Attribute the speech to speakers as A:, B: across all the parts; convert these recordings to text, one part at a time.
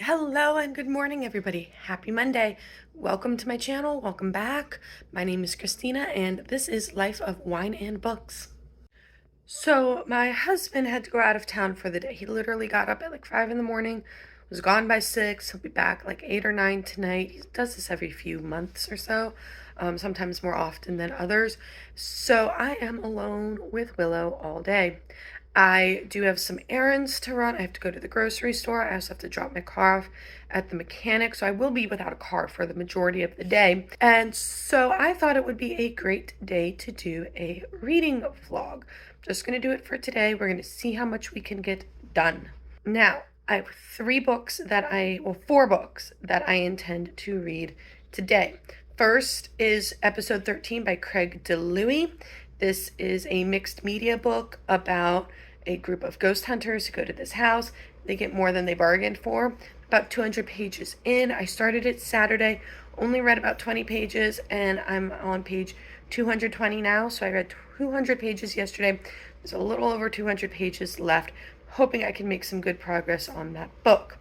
A: Hello and good morning, everybody. Happy Monday. Welcome to my channel. Welcome back. My name is Christina, and this is Life of Wine and Books. So, my husband had to go out of town for the day. He literally got up at like 5 in the morning, was gone by 6. He'll be back like 8 or 9 tonight. He does this every few months or so, sometimes more often than others. So, I am alone with Willow all day. I do have some errands to run. I have to go to the grocery store. I also have to drop my car off at the mechanic. So I will be without a car for the majority of the day. And so I thought it would be a great day to do a reading vlog. Just going to do it for today. We're going to see how much we can get done. Now, I have four books that I intend to read today. First is episode 13 by Craig DeLuey. This is a mixed media book about a group of ghost hunters who go to this house. They get more than they bargained for. About 200 pages in. I started it Saturday, only read about 20 pages, and I'm on page 220 now. So I read 200 pages yesterday. There's a little over 200 pages left. Hoping I can make some good progress on that book.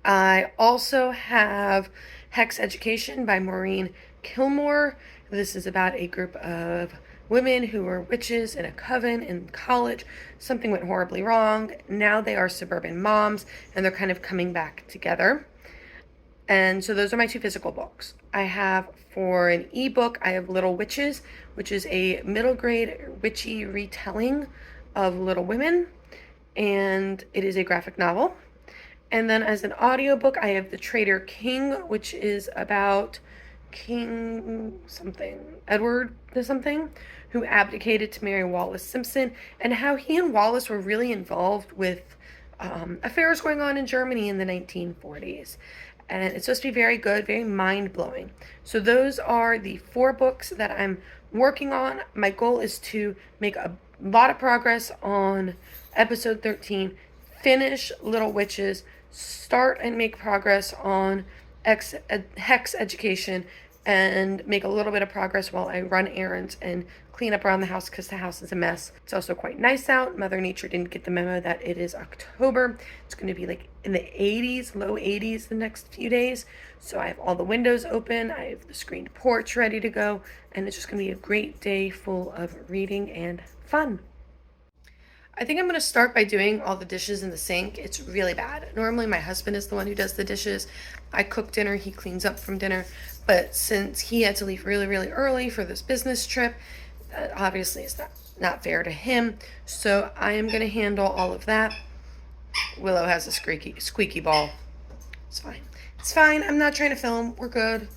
A: I also have Hex Education by Maureen Kilmore. This is about a group of women who were witches in a coven in college. Something went horribly wrong. Now they are suburban moms, and they're kind of coming back together. And so those are my two physical books. I have, for an ebook, I have Little Witches, which is a middle grade witchy retelling of Little Women, and it is a graphic novel. And then as an audiobook, I have The Traitor King, which is about King something, Edward something, who abdicated to marry Wallis Simpson, and how he and Wallis were really involved with affairs going on in Germany in the 1940s. And it's supposed to be very good, very mind-blowing. So those are the four books that I'm working on. My goal is to make a lot of progress on episode 13, finish Little Witches, start and make progress on Hex Education, and make a little bit of progress while I run errands and clean up around the house because the house is a mess. It's also quite nice out. Mother Nature didn't get the memo that it is October. It's going to be like in the 80s, low 80s the next few days. So I have all the windows open. I have the screened porch ready to go. And it's just going to be a great day full of reading and fun. I think I'm going to start by doing all the dishes in the sink. It's really bad. Normally my husband is the one who does the dishes. I cook dinner, he cleans up from dinner. But since he had to leave really, really early for this business trip, obviously it's not fair to him. So I am going to handle all of that. Willow has a squeaky ball. It's fine. It's fine. I'm not trying to film. We're good.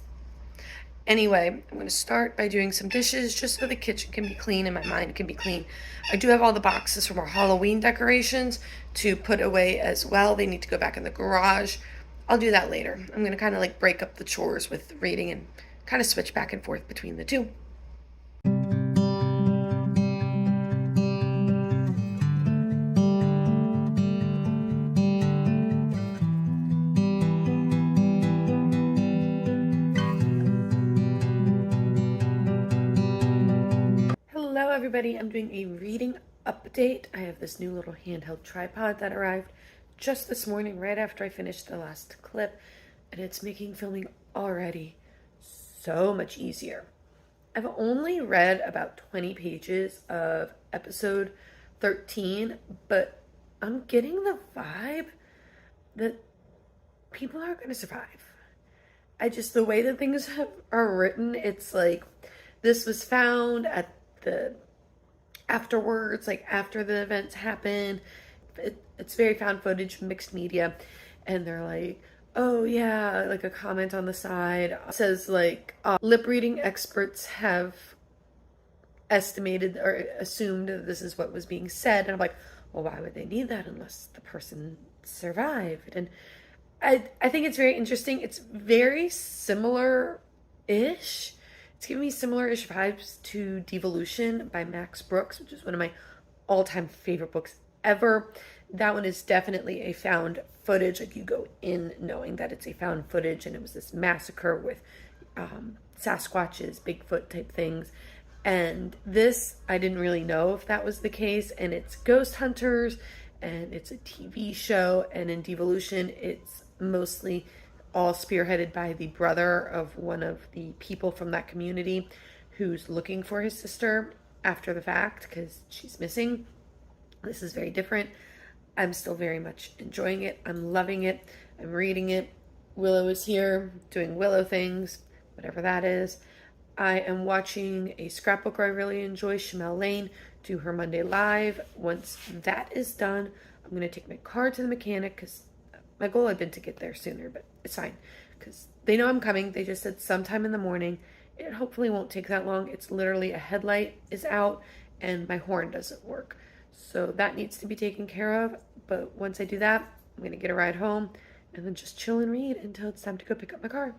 A: Anyway, I'm going to start by doing some dishes just so the kitchen can be clean and my mind can be clean. I do have all the boxes from our Halloween decorations to put away as well. They need to go back in the garage. I'll do that later. I'm going to kind of like break up the chores with reading and kind of switch back and forth between the two. Hello everybody, I'm doing a reading update. I have this new little handheld tripod that arrived just this morning right after I finished the last clip, and it's making filming already so much easier. I've only read about 20 pages of episode 13, but I'm getting the vibe that people are going to survive. The way that things are written, it's like this was found at the afterwards, like after the events happen. It's very found footage, mixed media, and they're like, oh yeah, like a comment on the side says like lip reading experts have estimated or assumed that this is what was being said, and I'm like, well, why would they need that unless the person survived? And I think it's very interesting. It's very similar-ish. It's giving me similar-ish vibes to Devolution by Max Brooks, which is one of my all-time favorite books ever. That one is definitely a found footage. Like, you go in knowing that it's a found footage and it was this massacre with Sasquatches, Bigfoot type things. And this, I didn't really know if that was the case. And it's ghost hunters and it's a TV show. And in Devolution, it's mostly all spearheaded by the brother of one of the people from that community who's looking for his sister after the fact because she's missing. This is very different. I'm still very much enjoying it. I'm loving it. I'm reading it. Willow is here doing Willow things, whatever that is. I am watching a scrapbooker I really enjoy, Shamel Lane, do her Monday Live. Once that is done, I'm going to take my car to the mechanic because my goal had been to get there sooner, but it's fine because they know I'm coming. They just said sometime in the morning. It hopefully won't take that long. It's literally a headlight is out and my horn doesn't work. So that needs to be taken care of. But once I do that, I'm going to get a ride home and then just chill and read until it's time to go pick up my car.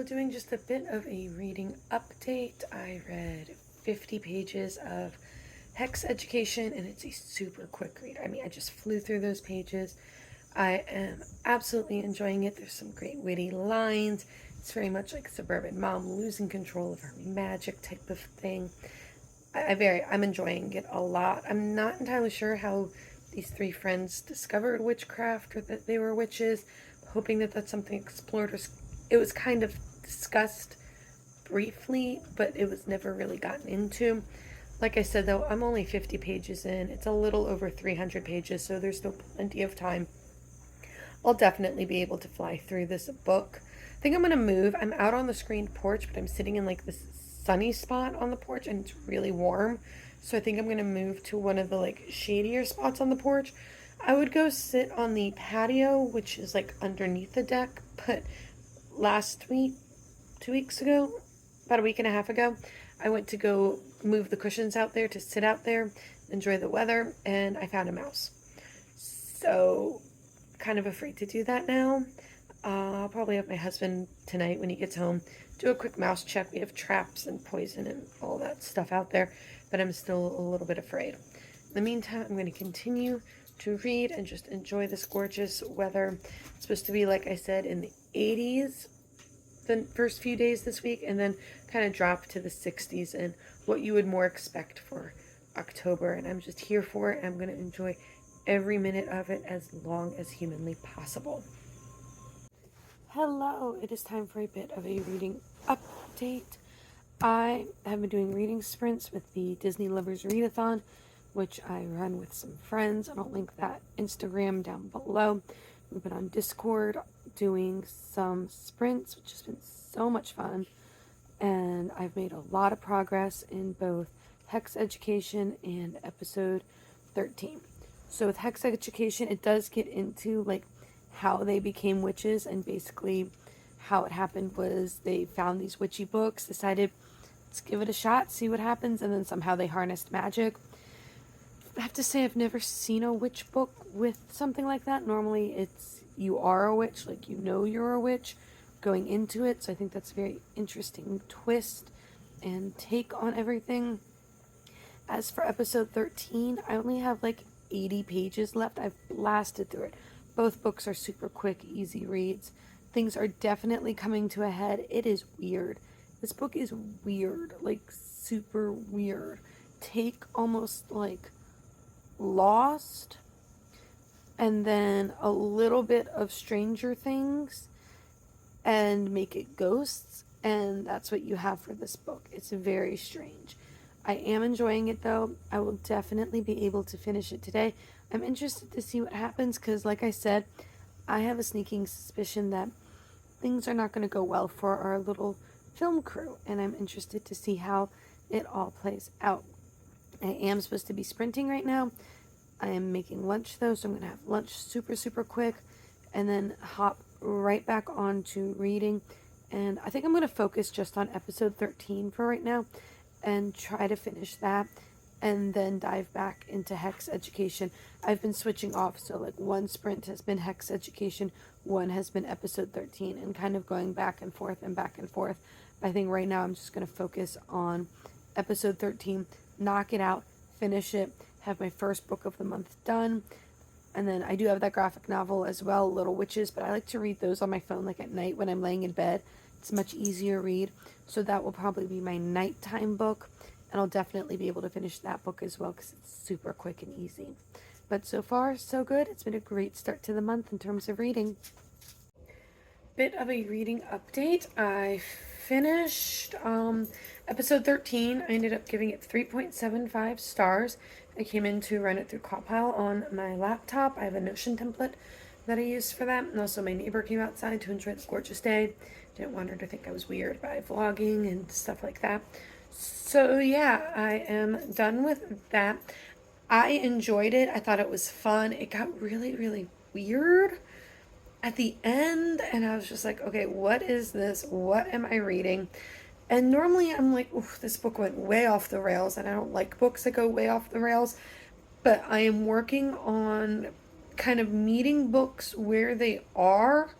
A: Doing just a bit of a reading update. I read 50 pages of Hex Education and it's a super quick read. I mean, I just flew through those pages. I am absolutely enjoying it. There's some great witty lines. It's very much like suburban mom losing control of her magic type of thing. I'm enjoying it a lot. I'm not entirely sure how these three friends discovered witchcraft or that they were witches. Hoping that that's something explored. It was kind of discussed briefly, but it was never really gotten into. Like I said, though, I'm only 50 pages in. It's a little over 300 pages, so there's still plenty of time. I'll definitely be able to fly through this book. I think I'm going to move. I'm out on the screened porch, but I'm sitting in like this sunny spot on the porch, and it's really warm. So I think I'm going to move to one of the like shadier spots on the porch. I would go sit on the patio, which is like underneath the deck, but last week, 2 weeks ago, about a week and a half ago, I went to go move the cushions out there to sit out there, enjoy the weather, and I found a mouse. So, kind of afraid to do that now. I'll probably have my husband tonight when he gets home do a quick mouse check. We have traps and poison and all that stuff out there, but I'm still a little bit afraid. In the meantime, I'm going to continue to read and just enjoy this gorgeous weather. It's supposed to be, like I said, in the 80s the first few days this week, and then kind of drop to the 60s and what you would more expect for October. And I'm just here for it. I'm going to enjoy every minute of it as long as humanly possible. Hello, it is time for a bit of a reading update. I have been doing reading sprints with the Disney Lovers Readathon, which I run with some friends, and I'll link that Instagram down below. We've been on Discord doing some sprints, which has been so much fun, and I've made a lot of progress in both Hex Education and episode 13. So with Hex Education, it does get into like how they became witches, and basically how it happened was they found these witchy books, decided let's give it a shot, see what happens, and then somehow they harnessed magic. I have to say I've never seen a witch book with something like that. Normally it's you are a witch, like you know you're a witch going into it. So I think that's a very interesting twist and take on everything. As for episode 13, I only have like 80 pages left. I've blasted through it. Both books are super quick, easy reads. Things are definitely coming to a head. It is weird. This book is weird, like super weird. Take almost like Lost, and then a little bit of Stranger Things, and make it ghosts, and that's what you have for this book. It's very strange. I am enjoying it though. I will definitely be able to finish it today. I'm interested to see what happens because, like I said, I have a sneaking suspicion that things are not going to go well for our little film crew, and I'm interested to see how it all plays out. I am supposed to be sprinting right now. I am making lunch though, so I'm going to have lunch super, super quick and then hop right back on to reading. And I think I'm going to focus just on episode 13 for right now and try to finish that and then dive back into Hex Education. I've been switching off, so like one sprint has been Hex Education, one has been episode 13, and kind of going back and forth and back and forth. I think right now I'm just going to focus on episode 13, knock it out, finish it, have my first book of the month done. And then I do have that graphic novel as well, Little Witches, but I like to read those on my phone like at night when I'm laying in bed. It's a much easier read, so that will probably be my nighttime book, and I'll definitely be able to finish that book as well because it's super quick and easy. But so far, so good. It's been a great start to the month in terms of reading. Bit of a reading update. I finished episode 13. I ended up giving it 3.75 stars. I came in to run it through Compile on my laptop. I have a Notion template that I use for that. And also my neighbor came outside to enjoy the gorgeous day. Didn't want her to think I was weird by vlogging and stuff like that. So yeah, I am done with that. I enjoyed it. I thought it was fun. It got really, really weird at the end, and I was just like, okay, what is this? What am I reading? And normally I'm like, oof, this book went way off the rails, and I don't like books that go way off the rails, but I am working on kind of meeting books where they are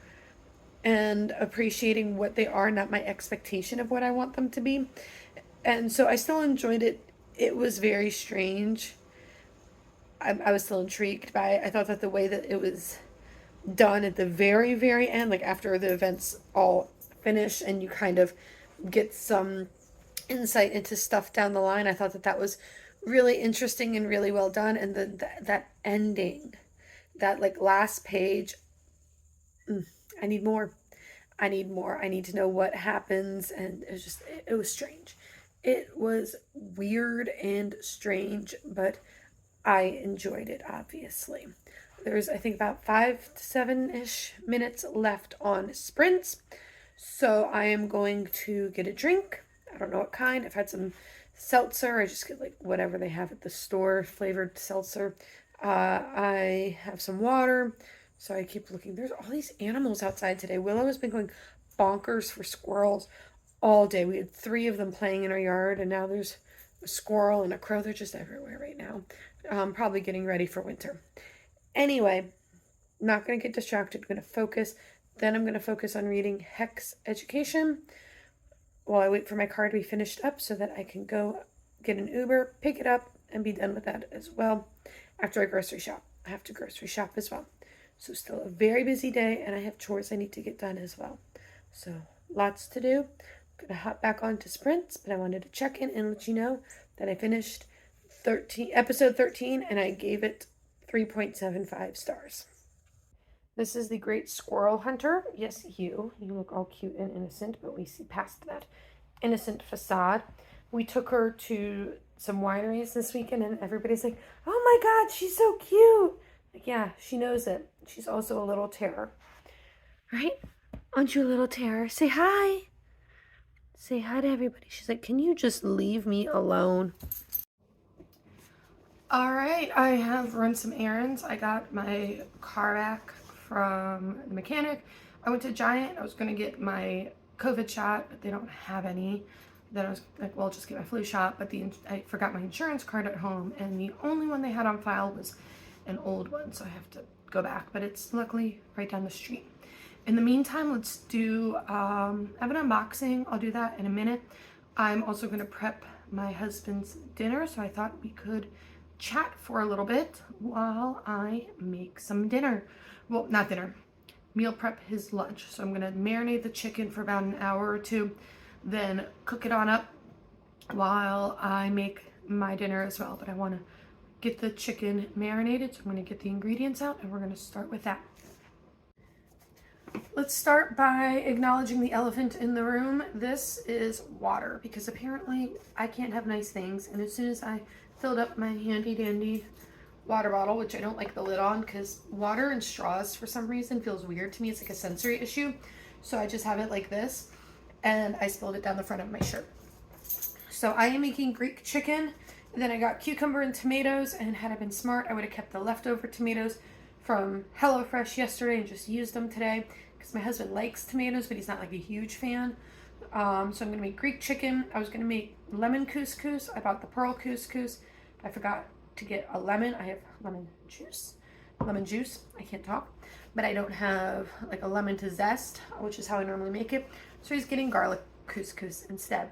A: and appreciating what they are, not my expectation of what I want them to be. And so I still enjoyed it. It was very strange. I was still intrigued by it. I thought that the way that it was done at the very, very end, like after the events all finish and you kind of get some insight into stuff down the line, I thought that that was really interesting and really well done. And that ending, that like last page, I need more. I need more. I need to know what happens. And it was just, it was strange. It was weird and strange, but I enjoyed it, obviously. There's, I think, about 5 to 7-ish minutes left on sprints. So I am going to get a drink. I don't know what kind. I've had some seltzer. I just get like whatever they have at the store, flavored seltzer. I have some water. So I keep looking. There's all these animals outside today. Willow has been going bonkers for squirrels all day. We had 3 of them playing in our yard, and now there's a squirrel and a crow. They're just everywhere right now. Probably getting ready for winter. Anyway, not going to get distracted. I'm going to focus. Then I'm going to focus on reading Hex Education while I wait for my car to be finished up so that I can go get an Uber, pick it up, and be done with that as well after I grocery shop. I have to grocery shop as well. So still a very busy day, and I have chores I need to get done as well. So lots to do. I'm going to hop back onto sprints, but I wanted to check in and let you know that I finished episode 13, and I gave it 3.75 stars. This is the Great Squirrel Hunter. Yes, you look all cute and innocent, but we see past that innocent facade. We took her to some wineries this weekend, and everybody's like, oh my God, she's so cute. Like, yeah, she knows it. She's also a little terror. Right? Aren't you a little terror? Say hi. Say hi to everybody. She's like, can you just leave me alone? All right, I have run some errands. I got my car back from the mechanic. I went to Giant. I was going to get my COVID shot, but they don't have any. Then I was like, well, I'll just get my flu shot. But I forgot my insurance card at home, and the only one they had on file was an old one, so I have to go back. But it's luckily right down the street. In the meantime, let's do, I have an unboxing. I'll do that in a minute. I'm also going to prep my husband's dinner, so I thought we could chat for a little bit while I make some dinner. Well, not dinner, meal prep his lunch. So I'm gonna marinate the chicken for about an hour or 2, then cook it on up while I make my dinner as well. But I wanna get the chicken marinated, so I'm gonna get the ingredients out and we're gonna start with that. Let's start by acknowledging the elephant in the room. This is water, because apparently I can't have nice things, and as soon as I filled up my handy dandy water bottle, which I don't like the lid on because water and straws for some reason feels weird to me. It's like a sensory issue. So I just have it like this, and I spilled it down the front of my shirt. So I am making Greek chicken. And then I got cucumber and tomatoes, and had I been smart, I would have kept the leftover tomatoes from HelloFresh yesterday and just used them today because my husband likes tomatoes, but he's not like a huge fan. So I'm going to make Greek chicken. I was going to make lemon couscous. I bought the pearl couscous. I forgot to get a lemon. I have lemon juice. I can't talk. But I don't have like a lemon to zest, which is how I normally make it. So he's getting garlic couscous instead.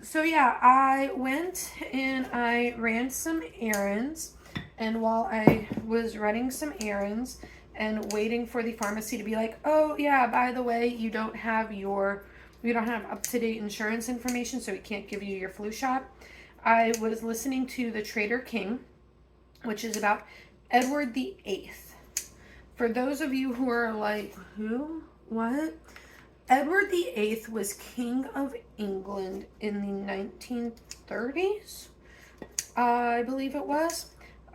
A: So yeah, I went and I ran some errands. And while I was running some errands and waiting for the pharmacy to be like, oh yeah, by the way, you don't have up-to-date insurance information, so we can't give you your flu shot, I was listening to The Traitor King, which is about Edward the Eighth. For those of you who are like, who? What? Edward the Eighth was King of England in the 1930s, I believe it was.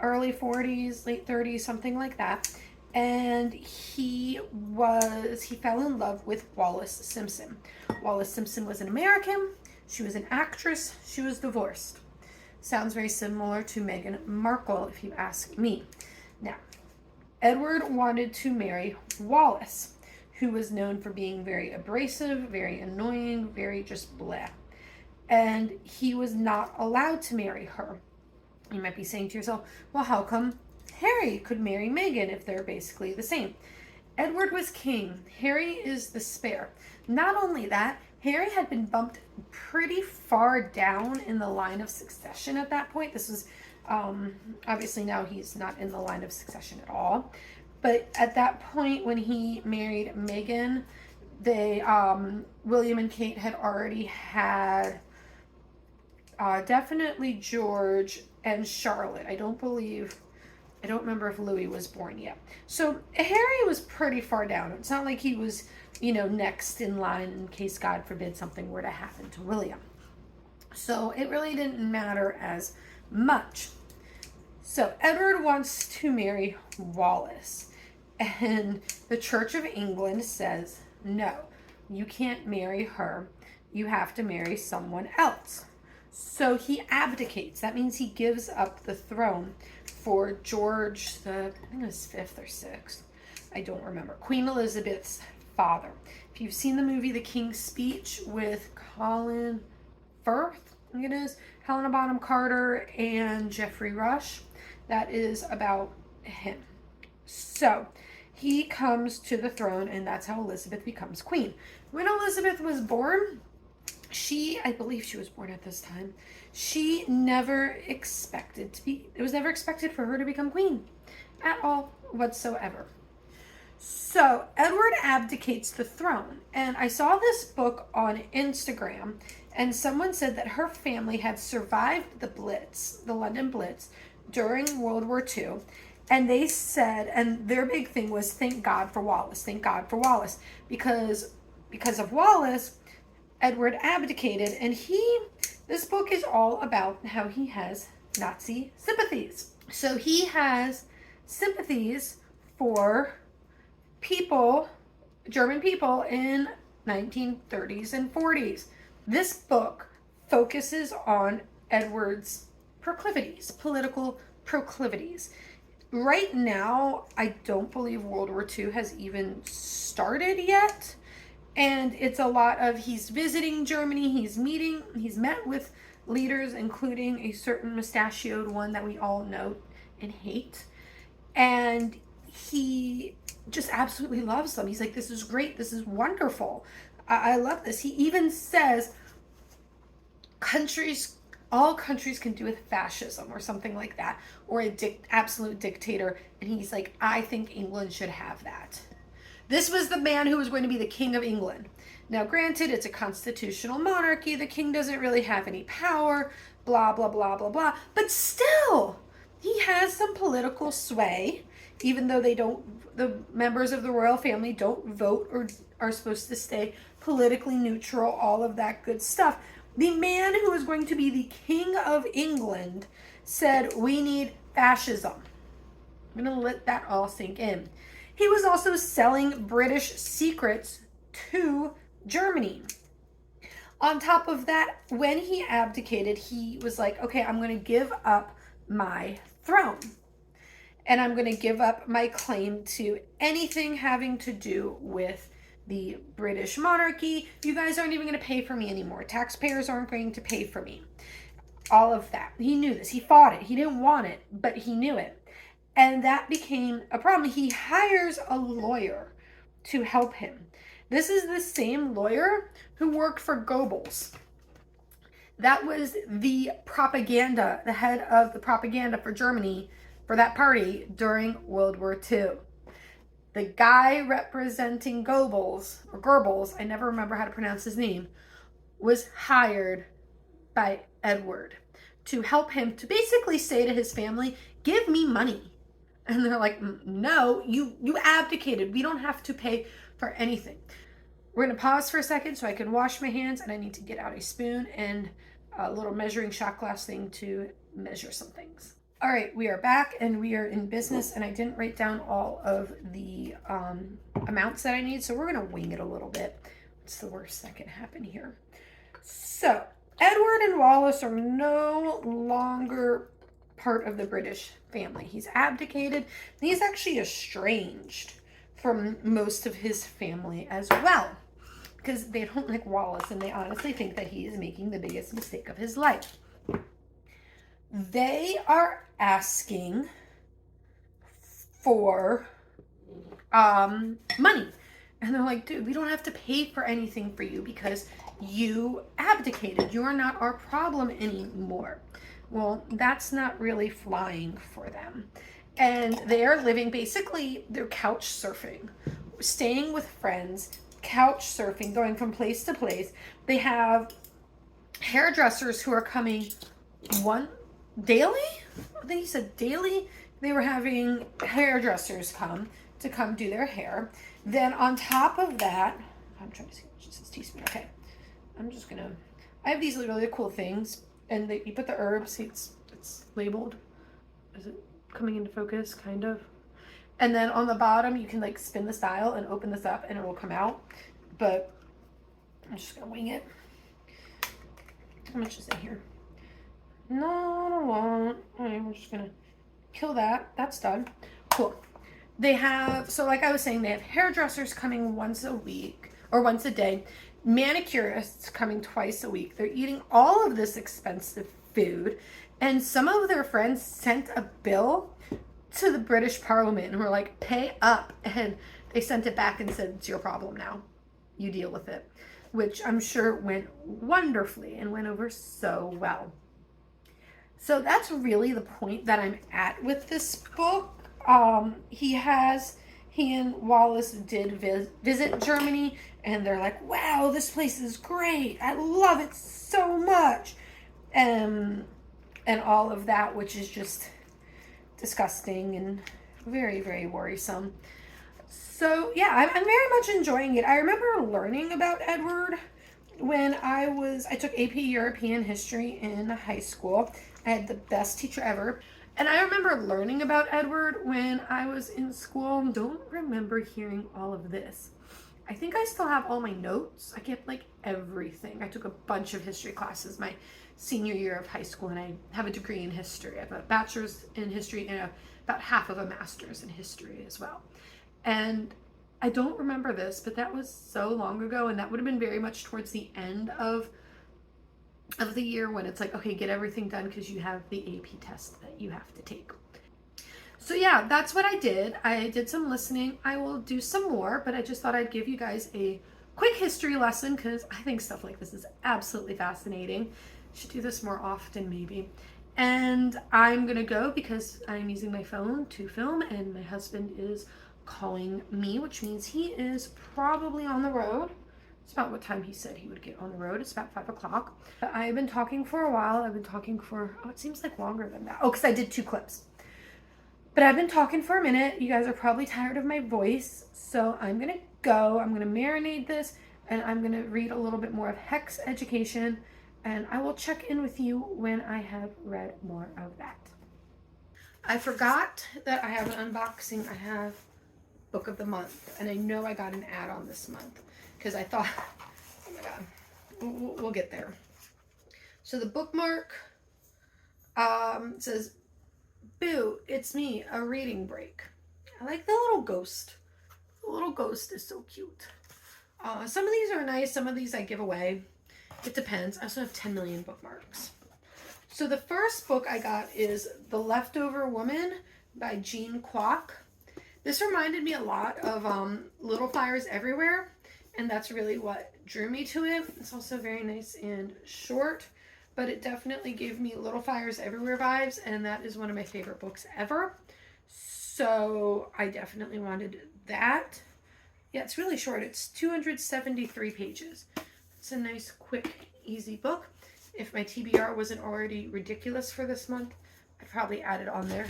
A: Early 40s, late 30s, something like that. And he fell in love with Wallis Simpson. Wallis Simpson was an American. She was an actress. She was divorced. Sounds very similar to Meghan Markle, if you ask me. Now, Edward wanted to marry Wallis, who was known for being very abrasive, very annoying, very just blah. And he was not allowed to marry her. You might be saying to yourself, well, how come Harry could marry Meghan if they're basically the same? Edward was king. Harry is the spare. Not only that, Harry had been bumped pretty far down in the line of succession at that point. This was, obviously now he's not in the line of succession at all. But at that point when he married Meghan, William and Kate had already had definitely George and Charlotte. I don't remember if Louis was born yet. So Harry was pretty far down. It's not like he was, next in line in case, God forbid, something were to happen to William. So it really didn't matter as much. So Edward wants to marry Wallis. And the Church of England says, no, you can't marry her. You have to marry someone else. So he abdicates. That means he gives up the throne for George I think it was 5th or 6th. I don't remember. Queen Elizabeth's father. If you've seen the movie The King's Speech with Colin Firth, I think it is, Helena Bonham Carter, and Geoffrey Rush, that is about him. So he comes to the throne, and that's how Elizabeth becomes queen. When Elizabeth was born, I believe she was born at this time, it was never expected for her to become queen at all whatsoever. So Edward abdicates the throne, and I saw this book on Instagram, and someone said that her family had survived the Blitz, the London Blitz, during World War II, and they said, and their big thing was, thank God for Wallis, because of Wallis, Edward abdicated, and this book is all about how he has Nazi sympathies. So he has sympathies for German people in 1930s and 40s. This book focuses on Edward's political proclivities. Right now, I don't believe World War II has even started yet. And it's a lot of, he's visiting Germany, he's met with leaders, including a certain mustachioed one that we all know and hate. And he just absolutely loves them. He's like, this is great, this is wonderful. I love this. He even says, all countries can do with fascism or something like that, or absolute dictator. And he's like, I think England should have that. This was the man who was going to be the King of England. Now, granted, it's a constitutional monarchy. The king doesn't really have any power, blah, blah, blah, blah, blah. But still, he has some political sway, even though the members of the royal family don't vote or are supposed to stay politically neutral, all of that good stuff. The man who is going to be the King of England said, we need fascism. I'm going to let that all sink in. He was also selling British secrets to Germany. On top of that, when he abdicated, he was like, okay, I'm going to give up my throne. And I'm going to give up my claim to anything having to do with the British monarchy. You guys aren't even going to pay for me anymore. Taxpayers aren't going to pay for me. All of that. He knew this. He fought it. He didn't want it, but he knew it. And that became a problem. He hires a lawyer to help him. This is the same lawyer who worked for Goebbels. That was the propaganda, the head of the propaganda for Germany, for that party during World War II. The guy representing Goebbels, I never remember how to pronounce his name, was hired by Edward to help him to basically say to his family, give me money. And they're like, no, you abdicated. We don't have to pay for anything. We're going to pause for a second so I can wash my hands, and I need to get out a spoon and a little measuring shot glass thing to measure some things. All right, we are back and we are in business, and I didn't write down all of the amounts that I need, so we're going to wing it a little bit. What's the worst that can happen here? So, Edward and Wallace are no longer part of the British family. He's abdicated, and he's actually estranged from most of his family as well, because they don't like Wallace, and they honestly think that he is making the biggest mistake of his life. They are asking for money. And they're like, dude, we don't have to pay for anything for you because you abdicated. You are not our problem anymore. Well, that's not really flying for them. And they are living, basically, they're couch surfing, staying with friends, couch surfing, going from place to place. They have hairdressers who are coming daily? I think he said daily. They were having hairdressers come do their hair. Then on top of that, I'm trying to see which is this teaspoon. Okay. I have these really cool things, and you put the herbs, see it's labeled. Is it coming into focus? Kind of. And then on the bottom, you can like spin this dial and open this up and it will come out. But I'm just gonna wing it. How much is in here? Not a lot. Alright, we're just gonna kill that. That's done. Cool. They have, so like I was saying, they have hairdressers coming once a week or once a day, manicurists coming twice a week. They're eating all of this expensive food, and some of their friends sent a bill to the British Parliament and were like, pay up, and they sent it back and said, it's your problem now. You deal with it, which I'm sure went wonderfully and went over so well. So that's really the point that I'm at with this book. He and Wallace did visit Germany, and they're like, wow, this place is great. I love it so much. And all of that, which is just disgusting and very, very worrisome. So yeah, I'm very much enjoying it. I remember learning about Edward when I took AP European History in high school. I had the best teacher ever. And I remember learning about Edward when I was in school. Don't remember hearing all of this. I think I still have all my notes. I kept like everything. I took a bunch of history classes my senior year of high school, and I have a degree in history. I have a bachelor's in history and about half of a master's in history as well. And I don't remember this, but that was so long ago, and that would have been very much towards the end of the year when it's like, okay, get everything done because you have the AP test that you have to take. So yeah, that's what I did. I did some listening. I will do some more, but I just thought I'd give you guys a quick history lesson because I think stuff like this is absolutely fascinating. Should do this more often maybe. And I'm gonna go because I'm using my phone to film, and my husband is calling me, which means he is probably on the road. It's about what time he said he would get on the road. It's about 5 o'clock. I've been talking for a while. I've been talking for, it seems like longer than that. Oh, because I did 2 clips. But I've been talking for a minute. You guys are probably tired of my voice. So I'm going to go. I'm going to marinate this, and I'm going to read a little bit more of Hex Education. And I will check in with you when I have read more of that. I forgot that I have an unboxing. I have Book of the Month. And I know I got an add-on this month. Because I thought, oh my God, we'll get there. So the bookmark says, "Boo, it's me, a reading break." I like the little ghost. The little ghost is so cute. Some of these are nice. Some of these I give away. It depends. I also have 10 million bookmarks. So the first book I got is The Leftover Woman by Jean Kwok. This reminded me a lot of Little Fires Everywhere, and that's really what drew me to it. It's also very nice and short, but it definitely gave me Little Fires Everywhere vibes, and that is one of my favorite books ever. So I definitely wanted that. Yeah, it's really short. It's 273 pages. It's a nice, quick, easy book. If my TBR wasn't already ridiculous for this month, I'd probably add it on there.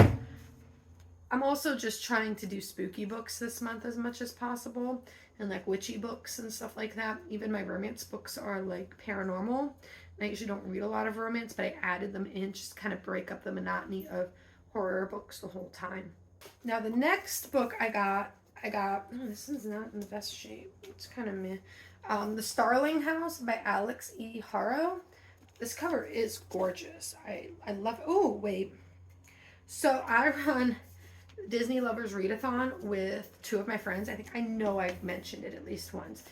A: I'm also just trying to do spooky books this month as much as possible, and like witchy books and stuff like that. Even my romance books are like paranormal. I usually don't read a lot of romance, but I added them in just to kind of break up the monotony of horror books the whole time. Now the next book I got, this is not in the best shape. It's kind of meh. The Starling House by Alex E. Harrow. This cover is gorgeous. I love, oh, wait. So I run Disney Lovers Readathon with two of my friends. I know I've mentioned it at least once.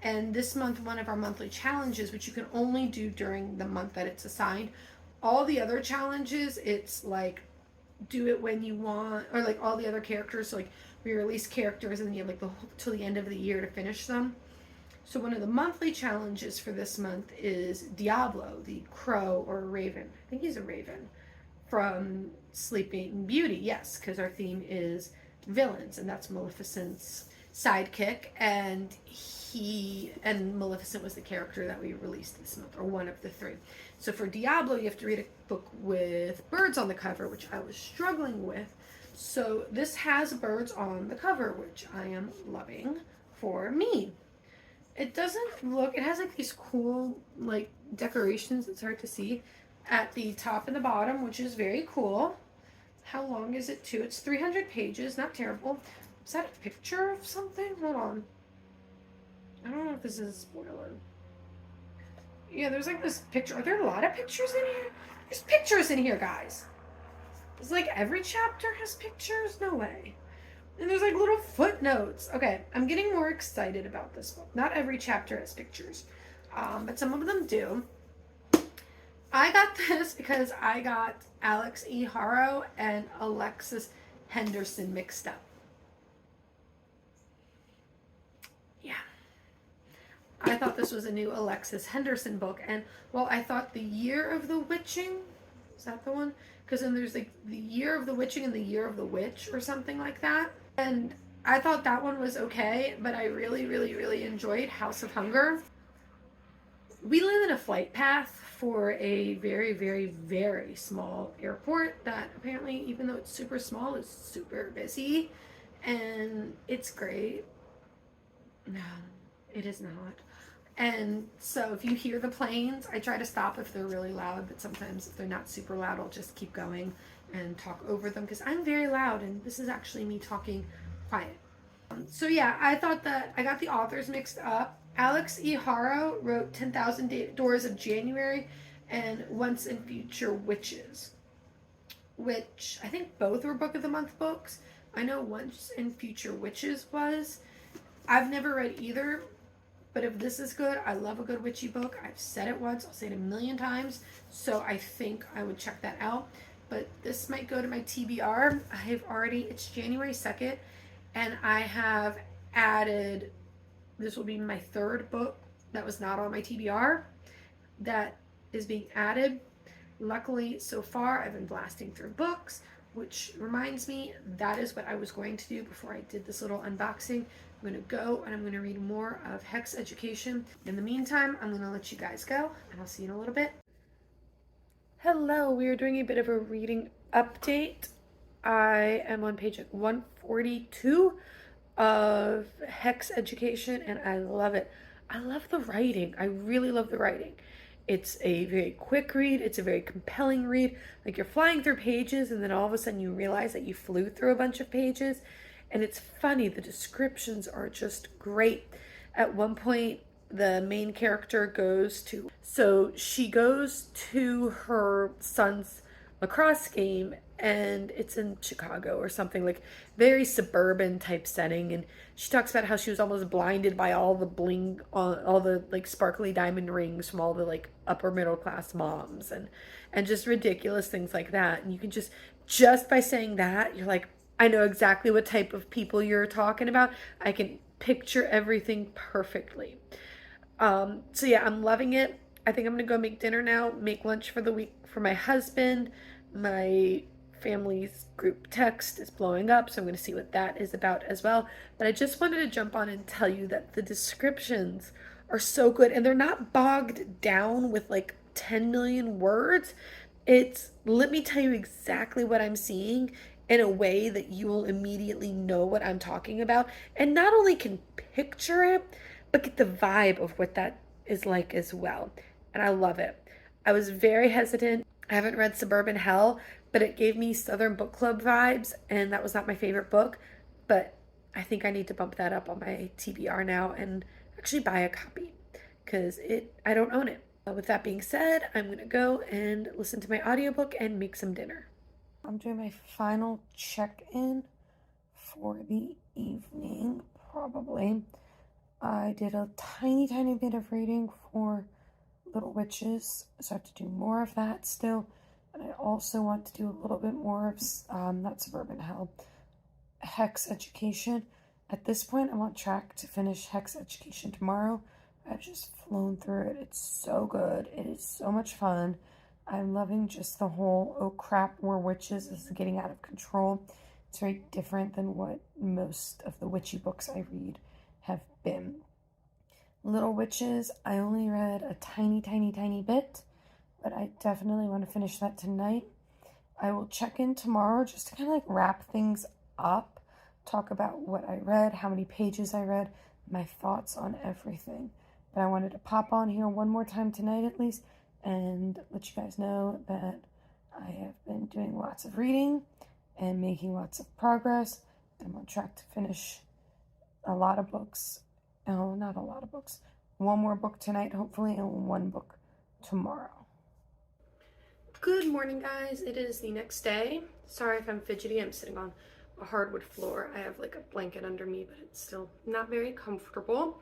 A: And this month, one of our monthly challenges, which you can only do during the month that it's assigned. All the other challenges, it's like, do it when you want, or like all the other characters, so like we release characters and then you have like till the end of the year to finish them. So one of the monthly challenges for this month is Diablo, the crow or raven. I think he's a raven from Sleeping Beauty. Yes, because our theme is villains, and that's Maleficent's sidekick, and Maleficent was the character that we released this month, or one of the three. So for Diablo, you have to read a book with birds on the cover, which I was struggling with. So this has birds on the cover, which I am loving for me. It doesn't look, it has like these cool like decorations, it's hard to see, at the top and the bottom, which is very cool. How long is it too? It's 300 pages, not terrible. Is that a picture of something? Hold on. I don't know if this is a spoiler. Yeah, there's like this picture. Are there a lot of pictures in here? There's pictures in here, guys. It's like every chapter has pictures? No way. And there's like little footnotes. Okay, I'm getting more excited about this book. Not every chapter has pictures, but some of them do. I got this because I got Alex E. Harrow and Alexis Henderson mixed up. Yeah. I thought this was a new Alexis Henderson book, and well, I thought The Year of the Witching, is that the one? Because then there's like The Year of the Witching and The Year of the Witch or something like that. And I thought that one was okay, but I really, really, really enjoyed House of Hunger. We live in a flight path for a very, very, very small airport that apparently, even though it's super small, is super busy. And it's great. No, it is not. And so if you hear the planes, I try to stop if they're really loud, but sometimes if they're not super loud, I'll just keep going and talk over them because I'm very loud and this is actually me talking quiet. So yeah, I thought that I got the authors mixed up. Alex E. Harrow wrote 10,000 Doors of January and Once and Future Witches, which I think both were Book of the Month books. I know Once and Future Witches was. I've never read either, but if this is good, I love a good witchy book. I've said it once, I'll say it a million times, so I think I would check that out. But this might go to my TBR. It's January 2nd, and I have added, this will be my third book that was not on my TBR that is being added. Luckily, so far, I've been blasting through books, which reminds me, that is what I was going to do before I did this little unboxing. I'm going to go and I'm going to read more of Hex Education. In the meantime, I'm going to let you guys go, and I'll see you in a little bit. Hello, we are doing a bit of a reading update. I am on page 142 of Hex Education, and I love it. I love the writing. I really love the writing. It's a very quick read. It's a very compelling read. Like you're flying through pages, and then all of a sudden you realize that you flew through a bunch of pages. And it's funny. The descriptions are just great. At one point, the main character goes to. So she goes to her son's lacrosse game, and it's in Chicago or something, like very suburban type setting. And she talks about how she was almost blinded by all the bling, all the like sparkly diamond rings from all the like upper middle class moms, and just ridiculous things like that. And you can just by saying that, you're like, I know exactly what type of people you're talking about. I can picture everything perfectly. So yeah, I'm loving it. I think I'm gonna go make dinner now, make lunch for the week for my husband. My family's group text is blowing up, so I'm gonna see what that is about as well. But I just wanted to jump on and tell you that the descriptions are so good, and they're not bogged down with like 10 million words. It's, let me tell you exactly what I'm seeing in a way that you will immediately know what I'm talking about, and not only can picture it, but get the vibe of what that is like as well. And I love it. I was very hesitant. I haven't read Suburban Hell, but it gave me Southern Book Club vibes, and that was not my favorite book. But I think I need to bump that up on my TBR now and actually buy a copy, because I don't own it. With that being said, I'm going to go and listen to my audiobook and make some dinner. I'm doing my final check-in for the evening, probably. I did a tiny bit of reading for Little Witches, so I have to do more of that still. And I also want to do a little bit more of, not Suburban Hell, Hex Education. At this point, I'm on track to finish Hex Education tomorrow. I've just flown through it. It's so good. It is so much fun. I'm loving just the whole, oh crap, we're witches, this is getting out of control. It's very different than what most of the witchy books I read have been. Little Witches, I only read a tiny bit, but I definitely want to finish that tonight. I will check in tomorrow just to kind of like wrap things up, talk about what I read, how many pages I read, my thoughts on everything. But I wanted to pop on here one more time tonight at least and let you guys know that I have been doing lots of reading and making lots of progress. I'm on track to finish a lot of books. Oh, not a lot of books. One more book tonight, hopefully, and one book tomorrow. Good morning, guys. It is the next day. Sorry if I'm fidgety. I'm sitting on a hardwood floor. I have like a blanket under me, but it's still not very comfortable.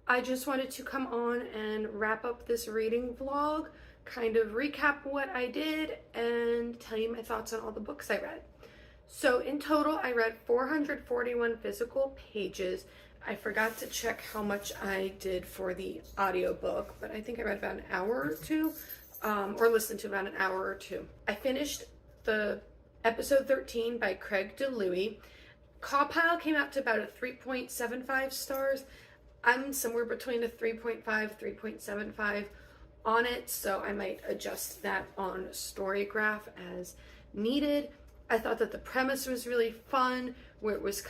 A: I just wanted to come on and wrap up this reading vlog, kind of recap what I did, and tell you my thoughts on all the books I read. So in total, I read 441 physical pages. I forgot to check how much I did for the audiobook, but I think I read about an hour or two, or listened to about an hour or two. I finished the episode 13 by Craig DeLuey. Cawpile came out to about a 3.75 stars. I'm somewhere between a 3.5, 3.75 on it, so I might adjust that on Storygraph as needed. I thought that the premise was really fun, where it was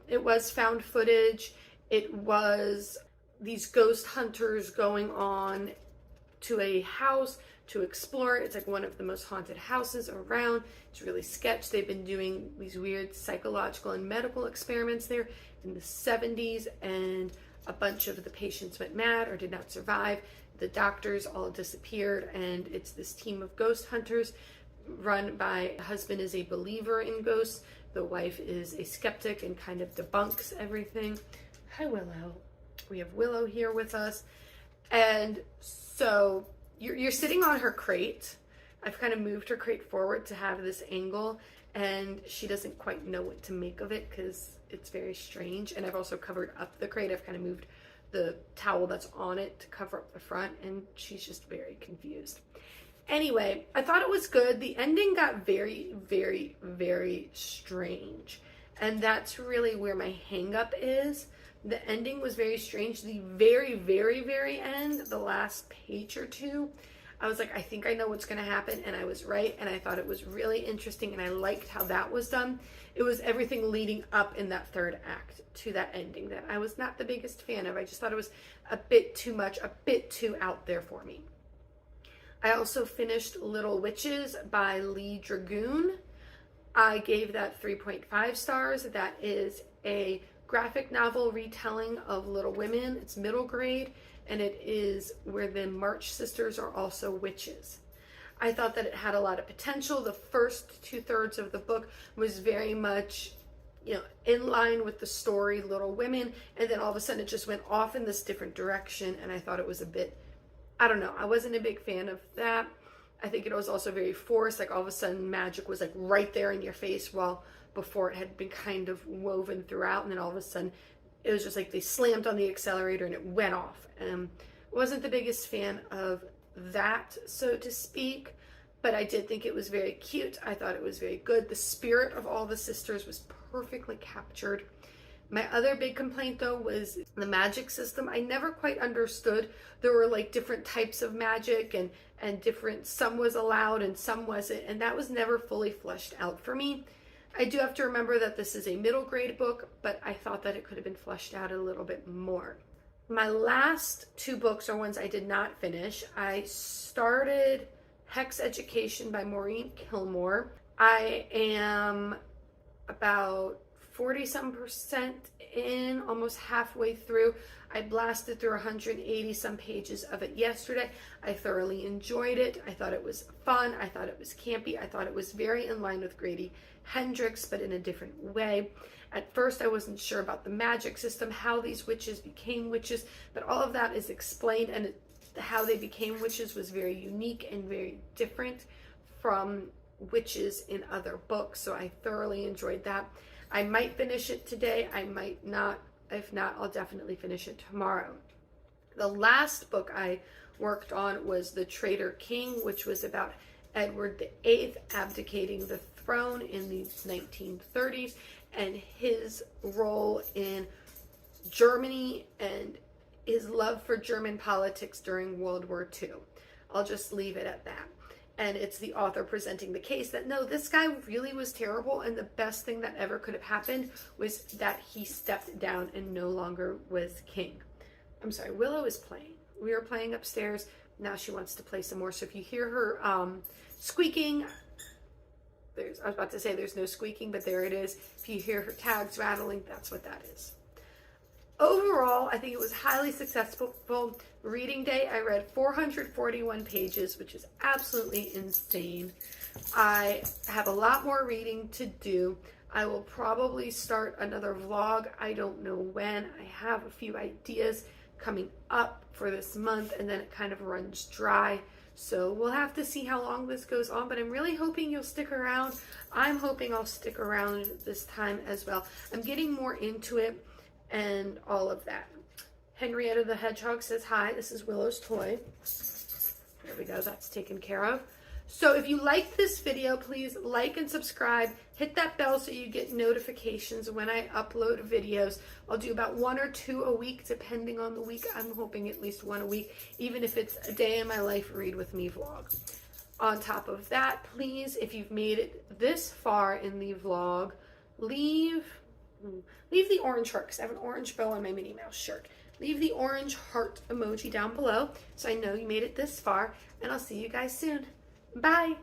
A: it was found footage. It was these ghost hunters going on to a house to explore. It's like one of the most haunted houses around. It's really sketch. They've been doing these weird psychological and medical experiments there in the 70s, and a bunch of the patients went mad or did not survive. The doctors all disappeared, and it's this team of ghost hunters run by, the husband is a believer in ghosts, the wife is a skeptic and kind of debunks everything. Hi, Willow. We have Willow here with us. And so you're sitting on her crate. I've kind of moved her crate forward to have this angle, and she doesn't quite know what to make of it because it's very strange. And I've also covered up the crate. I've kind of moved the towel that's on it to cover up the front, and she's just very confused. Anyway, I thought it was good. The ending got very strange, and that's really where my hang-up is. The ending was very strange. The very end, the last page or two, I was like, I think I know what's going to happen, and I was right, and I thought it was really interesting, and I liked how that was done. It was everything leading up in that third act to that ending that I was not the biggest fan of. I just thought it was a bit too much, a bit too out there for me. I also finished Little Witches by Lee Dragoon. I gave that 3.5 stars. That is a graphic novel retelling of Little Women. It's middle grade, and it is where the March sisters are also witches. I thought that it had a lot of potential. The first 2/3 of the book was very much, in line with the story Little Women, and then all of a sudden it just went off in this different direction, and I thought it was a bit, I don't know, I wasn't a big fan of that. I think it was also very forced, like all of a sudden magic was like right there in your face, while before it had been kind of woven throughout, and then all of a sudden it was just like they slammed on the accelerator and it went off. Wasn't the biggest fan of that, so to speak, but I did think it was very cute. I thought it was very good. The spirit of all the sisters was perfectly captured. My other big complaint though was the magic system. I never quite understood. There were like different types of magic and different, some was allowed and some wasn't, and that was never fully fleshed out for me. I do have to remember that this is a middle grade book, but I thought that it could have been fleshed out a little bit more. My last 2 books are ones I did not finish. I started Hex Education by Maureen Kilmore. I am about 40% in, almost halfway through. I blasted through 180 some pages of it yesterday. I thoroughly enjoyed it. I thought it was fun. I thought it was campy. I thought it was very in line with Grady Hendrix, but in a different way. At first, I wasn't sure about the magic system, how these witches became witches, but all of that is explained, and how they became witches was very unique and very different from witches in other books, so I thoroughly enjoyed that. I might finish it today, I might not. If not, I'll definitely finish it tomorrow. The last book I worked on was The Traitor King, which was about Edward VIII abdicating the throne in the 1930s and his role in Germany and his love for German politics during World War II. I'll just leave it at that. And it's the author presenting the case that no, this guy really was terrible, and the best thing that ever could have happened was that he stepped down and no longer was king. I'm sorry, Willow is playing. We were playing upstairs. Now she wants to play some more. So if you hear her squeaking, I was about to say there's no squeaking, but there it is. If you hear her tags rattling, that's what that is. Overall, I think it was highly successful reading day. I read 441 pages, which is absolutely insane. I have a lot more reading to do. I will probably start another vlog. I don't know when. I have a few ideas coming up for this month, and then it kind of runs dry. So we'll have to see how long this goes on, but I'm really hoping you'll stick around. I'm hoping I'll stick around this time as well. I'm getting more into it and all of that. Henrietta the Hedgehog says hi. This is Willow's toy. There we go. That's taken care of. So if you like this video, please like and subscribe. Hit that bell so you get notifications when I upload videos. I'll do about 1 or 2 a week, depending on the week. I'm hoping at least 1 a week, even if it's a day in my life read with me vlog. On top of that, please, if you've made it this far in the vlog, leave the orange heart, because I have an orange bow on my Minnie Mouse shirt. Leave the orange heart emoji down below so I know you made it this far, and I'll see you guys soon. Bye!